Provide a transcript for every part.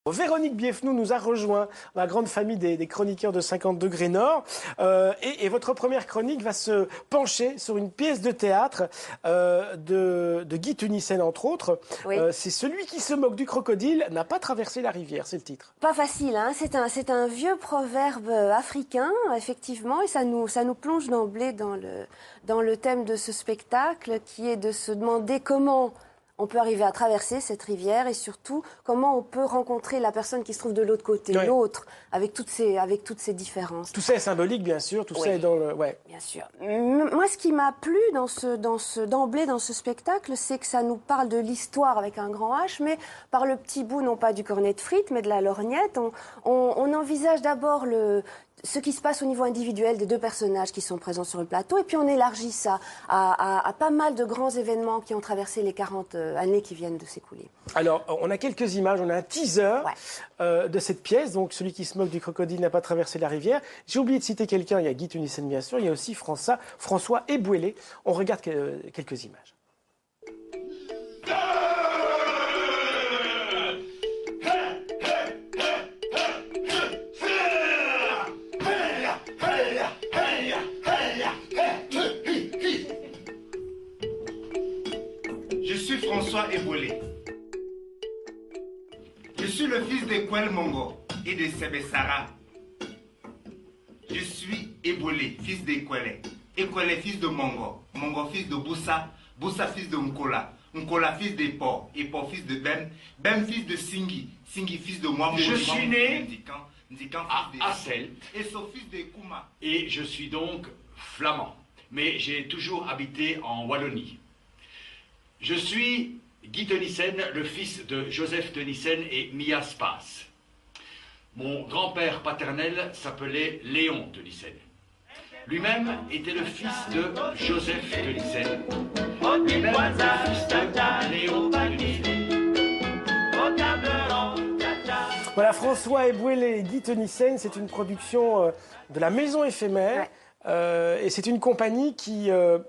Véronique Biefnou nous a rejoint dans la grande famille des chroniqueurs de 50 degrés Nord. Et votre première chronique va se pencher sur une pièce de théâtre de Guy Tunissen, entre autres. Oui. C'est Celui qui se moque du crocodile n'a pas traversé la rivière, c'est le titre. Pas facile, hein. C'est un vieux proverbe africain, effectivement, et ça nous plonge d'emblée dans le thème de ce spectacle, qui est de se demander comment on peut arriver à traverser cette rivière et surtout comment on peut rencontrer la personne qui se trouve de l'autre côté, Ouais. l'autre, avec toutes ces différences. Tout ça est symbolique, bien sûr, tout ça est dans le... Ouais. Bien sûr. Moi, ce qui m'a plu d'emblée dans ce spectacle, c'est que ça nous parle de l'histoire avec un grand H, mais par le petit bout, non pas du cornet de frites, mais de la lorgnette. On envisage d'abord ce qui se passe au niveau individuel des deux personnages qui sont présents sur le plateau, et puis on élargit ça à pas mal de grands événements qui ont traversé les 40 années qui viennent de s'écouler. Alors, on a quelques images, on a un teaser Ouais. de cette pièce, donc Celui qui se moque du crocodile n'a pas traversé la rivière. J'ai oublié de citer quelqu'un, il y a Guy Tunissen bien sûr, il y a aussi François Ebouélé. On regarde quelques images. Je suis François Ebouélé. Je suis le fils de Kwel Mongo et de Sebe Sarah. Je suis Ebouélé, fils de Kwele. Ekwele, fils de Mongo. Mongo, fils de Boussa. Boussa, fils de Nkola. Nkola, fils de Po. Et Po, fils de Ben. Ben, fils de Singhi. Singhi, fils de moi. Je suis né Ndikan, à fils de Assel et son fils de Kouma. et je suis donc flamand. Mais j'ai toujours habité en Wallonie. Je suis Guy Tunissen, le fils de Joseph Tunissen et Mia Spaas. Mon grand-père paternel s'appelait Léon Tunissen. Lui-même était le fils de Joseph Tunissen. Lui-même le fils de Léon Tunissen. Voilà, François Ebouélé et Guy Tunissen, c'est une production de la Maison Éphémère. Ouais. Et c'est une compagnie qui est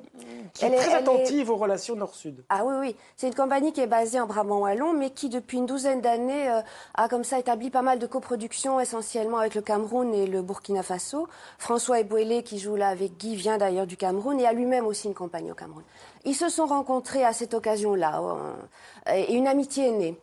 très attentive aux relations Nord-Sud. Ah oui, oui. C'est une compagnie qui est basée en Brabant wallon, mais qui, depuis une douzaine d'années, a comme ça établi pas mal de coproductions, essentiellement avec le Cameroun et le Burkina Faso. François Ebouélé, qui joue là avec Guy, vient d'ailleurs du Cameroun et a lui-même aussi une compagnie au Cameroun. Ils se sont rencontrés à cette occasion-là, et une amitié est née.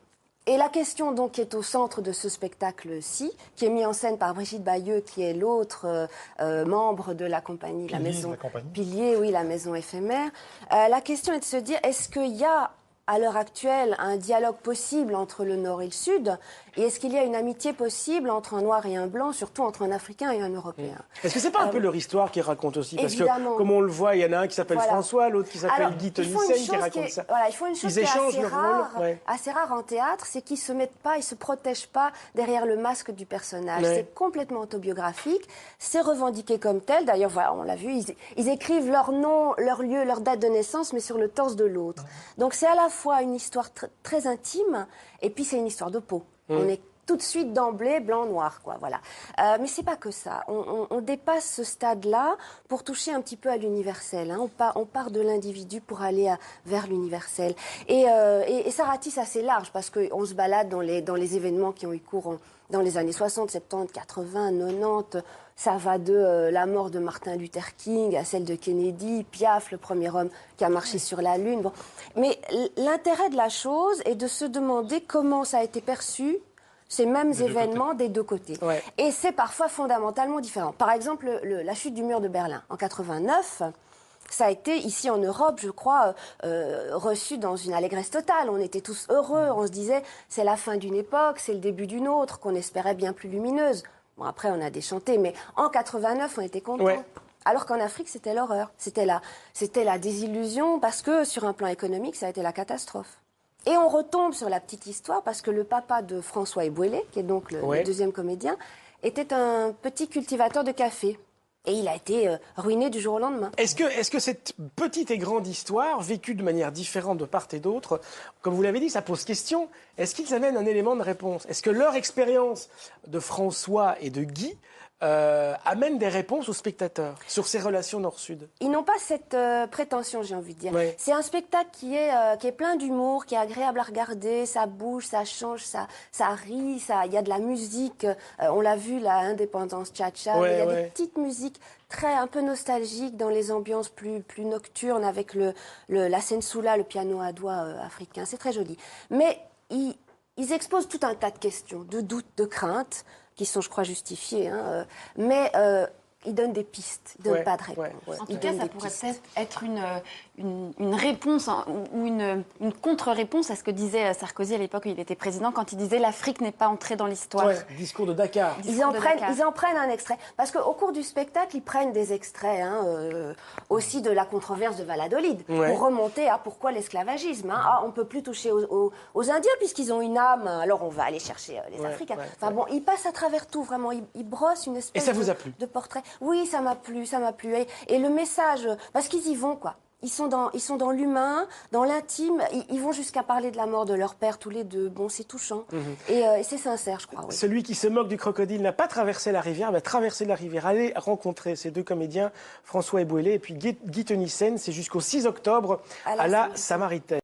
Et la question donc qui est au centre de ce spectacle-ci, qui est mis en scène par Brigitte Bayeux, qui est l'autre membre de la compagnie, la maison Pilier, oui, la maison éphémère. La question est de se dire, est-ce qu'il y a à l'heure actuelle un dialogue possible entre le Nord et le Sud, et est-ce qu'il y a une amitié possible entre un Noir et un Blanc, surtout entre un Africain et un Européen? Est-ce que c'est pas un peu leur histoire qu'ils racontent aussi? Parce évidemment. que, comme on le voit, il y en a un qui s'appelle Voilà. François, l'autre qui s'appelle Alors, Guy ils font une Tunissen qui chose raconte ça. Voilà, ils font une chose Ils qui est échangent assez leur rare, rôle. Ouais. assez rare en théâtre, c'est qu'ils se mettent pas, ils se protègent pas derrière le masque du personnage. Ouais. C'est complètement autobiographique, c'est revendiqué comme tel. D'ailleurs, voilà, on l'a vu, ils écrivent leur nom, leur lieu, leur date de naissance, mais sur le torse de l'autre. Donc c'est à la fois une histoire très intime, et puis c'est une histoire de peau. On est tout de suite d'emblée blanc-noir, quoi, voilà. Mais c'est pas que ça. On dépasse ce stade-là pour toucher un petit peu à l'universel. Hein. On part de l'individu pour aller vers l'universel. Et ça ratisse assez large parce qu'on se balade dans les événements qui ont eu cours dans les années 60, 70, 80, 90. Ça va de la mort de Martin Luther King à celle de Kennedy, Piaf, le premier homme qui a marché sur la Lune. Bon. Mais l'intérêt de la chose est de se demander comment ça a été perçu, ces mêmes événements des deux côtés. Ouais. Et c'est parfois fondamentalement différent. Par exemple, la chute du mur de Berlin en 89, ça a été, ici en Europe, je crois, reçu dans une allégresse totale. On était tous heureux, on se disait, c'est la fin d'une époque, c'est le début d'une autre, qu'on espérait bien plus lumineuse. Bon, après, on a déchanté, mais en 89, on était contents. Ouais. Alors qu'en Afrique, c'était l'horreur. C'était la désillusion, parce que sur un plan économique, ça a été la catastrophe. Et on retombe sur la petite histoire, parce que le papa de François Ebouélé, qui est donc le deuxième comédien, était un petit cultivateur de café. Et il a été ruiné du jour au lendemain. Est-ce que cette petite et grande histoire, vécue de manière différente de part et d'autre, comme vous l'avez dit, ça pose question, est-ce qu'ils amènent un élément de réponse? Est-ce que leur expérience de François et de Guy amène des réponses aux spectateurs sur ces relations nord-sud. Ils n'ont pas cette prétention, j'ai envie de dire. Ouais. C'est un spectacle qui est plein d'humour, qui est agréable à regarder, ça bouge, ça change, ça rit, il y a de la musique. On l'a vu, la Indépendance Cha-Cha, Ouais, il y a ouais. des petites musiques un peu nostalgiques dans les ambiances plus nocturnes avec la sensula, le piano à doigts africain. C'est très joli. Mais ils exposent tout un tas de questions, de doutes, de craintes, qui sont, je crois, justifiées. Hein, mais ils donnent des pistes, ils ne donnent pas de réponse. ouais. En tout cas, ça pourrait peut-être être une réponse ou une contre-réponse à ce que disait Sarkozy à l'époque où il était président, quand il disait « l'Afrique n'est pas entrée dans l'histoire Ouais, discours de Dakar. Ils en prennent un extrait. Parce qu'au cours du spectacle, ils prennent des extraits aussi de la controverse de Valladolid pour remonter à pourquoi l'esclavagisme. Hein. Ah, on ne peut plus toucher aux Indiens puisqu'ils ont une âme, alors on va aller chercher les Africains. Bon, ils passent à travers tout, vraiment. Ils brossent une espèce de portrait. Oui, ça m'a plu. Et le message, parce qu'ils y vont, quoi. Ils sont dans l'humain, dans l'intime. Ils vont jusqu'à parler de la mort de leur père, tous les deux. Bon, c'est touchant. Et c'est sincère, je crois. Oui. Celui qui se moque du crocodile n'a pas traversé la rivière, va traverser la rivière. Allez rencontrer ces deux comédiens, François Ebouélé et puis Guy Tenissen. C'est jusqu'au 6 octobre à la Samaritaine.